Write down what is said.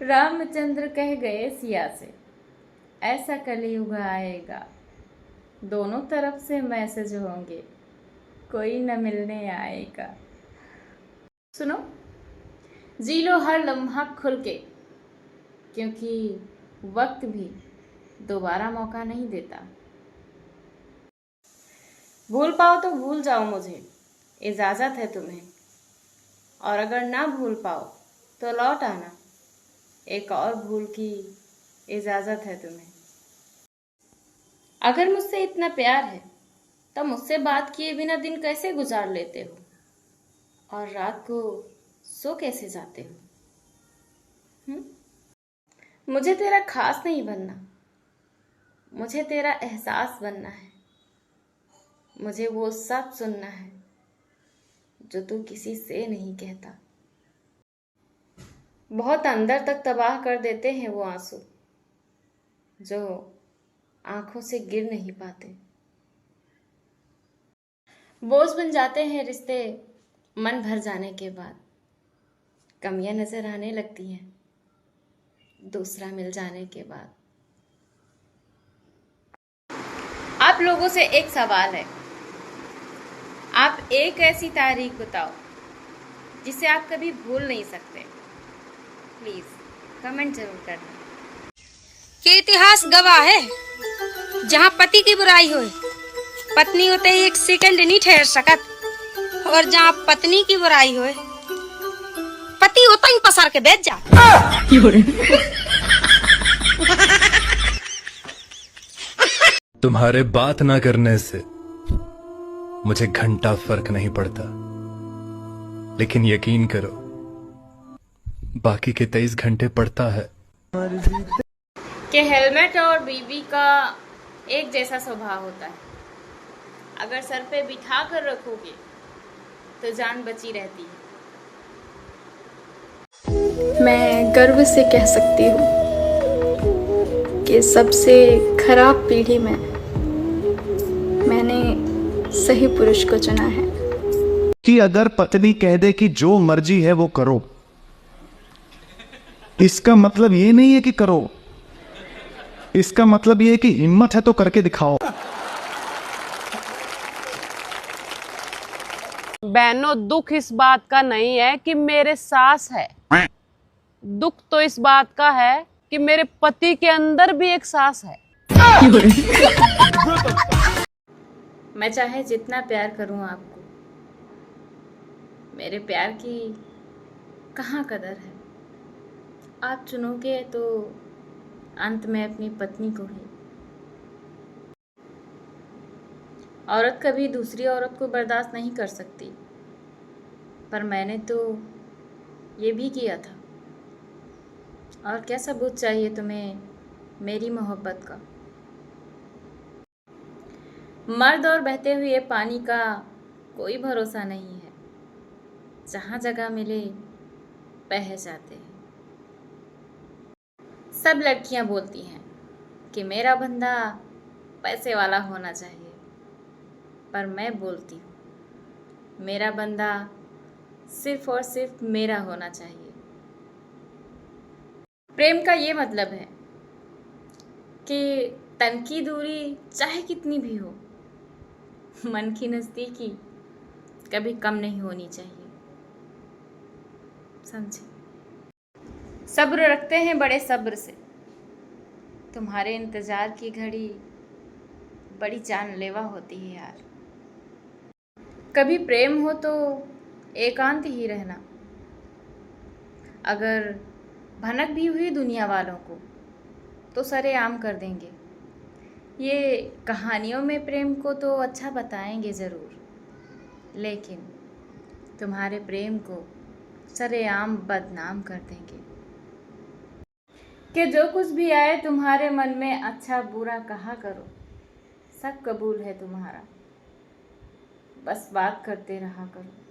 रामचंद्र कह गए सिया से, ऐसा कलयुग आएगा, दोनों तरफ से मैसेज होंगे, कोई न मिलने आएगा। सुनो, जी लो हर लम्हा खुल के, क्योंकि वक्त भी दोबारा मौका नहीं देता। भूल पाओ तो भूल जाओ मुझे, इजाज़त है तुम्हें, और अगर ना भूल पाओ तो लौट आना, एक और भूल की इजाज़त है तुम्हें। अगर मुझसे इतना प्यार है तो मुझसे बात किए बिना दिन कैसे गुजार लेते हो, और रात को सो कैसे जाते हो? मुझे तेरा खास नहीं बनना, मुझे तेरा एहसास बनना है। मुझे वो सब सुनना है जो तू किसी से नहीं कहता। बहुत अंदर तक तबाह कर देते हैं वो आंसू जो आंखों से गिर नहीं पाते। बोझ बन जाते हैं रिश्ते मन भर जाने के बाद, कमियां नजर आने लगती हैं दूसरा मिल जाने के बाद। आप लोगों से एक सवाल है, आप एक ऐसी तारीख बताओ जिसे आप कभी भूल नहीं सकते। प्लीज कमेंट जरूर करना। कि इतिहास गवाह है, जहाँ पति की बुराई हो पत्नी होते ही एक सेकंड नहीं ठहर सकत, और जहाँ पत्नी की बुराई हो पति होता ही पसार के बैठ जा। तुम्हारे बात ना करने से मुझे घंटा फर्क नहीं पड़ता, लेकिन यकीन करो बाकी के 23 घंटे पड़ता है। कि हेलमेट और बीबी का एक जैसा स्वभाव होता है, अगर सर पे बिठा कर रखोगे तो जान बची रहती है। मैं गर्व से कह सकती हूँ कि सबसे खराब पीढ़ी में मैंने सही पुरुष को चुना है। कि अगर पत्नी कह दे कि जो मर्जी है वो करो, इसका मतलब ये नहीं है कि करो, इसका मतलब ये है कि हिम्मत है तो करके दिखाओ। बहनों, दुख इस बात का नहीं है कि मेरे सास है, दुख तो इस बात का है कि मेरे पति के अंदर भी एक सास है। मैं चाहे जितना प्यार करूं आपको, मेरे प्यार की कहाँ कदर है। आप चुनोगे तो अंत में अपनी पत्नी को ही। औरत कभी दूसरी औरत को बर्दाश्त नहीं कर सकती, पर मैंने तो ये भी किया था। और क्या सबूत चाहिए तुम्हें मेरी मोहब्बत का? मर्द और बहते हुए पानी का कोई भरोसा नहीं है, जहाँ जगह मिले बह जाते हैं। सब लड़कियां बोलती हैं कि मेरा बंदा पैसे वाला होना चाहिए, पर मैं बोलती हूँ मेरा बंदा सिर्फ और सिर्फ मेरा होना चाहिए। प्रेम का ये मतलब है कि तन की दूरी चाहे कितनी भी हो, मन की नज़दीकी कभी कम नहीं होनी चाहिए। समझे? सब्र रखते हैं बड़े सब्र से, तुम्हारे इंतज़ार की घड़ी बड़ी जानलेवा होती है यार। कभी प्रेम हो तो एकांत ही रहना, अगर भनक भी हुई दुनिया वालों को तो सरेआम कर देंगे। ये कहानियों में प्रेम को तो अच्छा बताएंगे ज़रूर, लेकिन तुम्हारे प्रेम को सरेआम बदनाम कर देंगे। कि जो कुछ भी आए तुम्हारे मन में अच्छा बुरा कहा करो, सब कबूल है तुम्हारा, बस बात करते रहा करो।